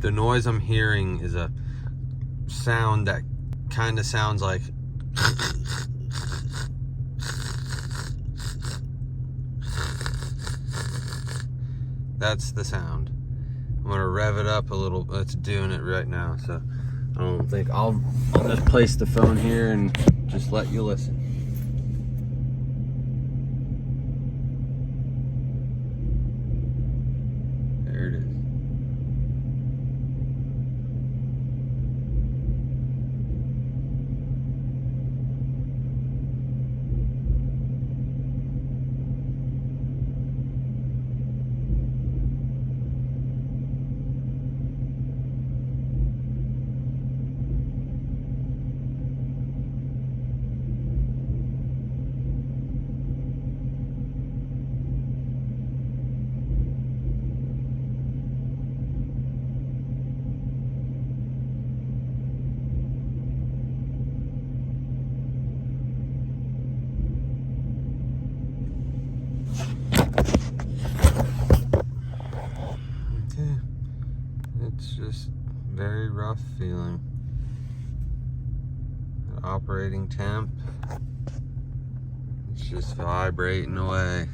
the noise I'm hearing is a sound that kind of sounds like that's the sound. I'm gonna rev it up a little. It's doing it right now, so I don't think I'll just place the phone here and just let you listen. There it is. It's just very rough feeling. Operating temp, it's just vibrating away.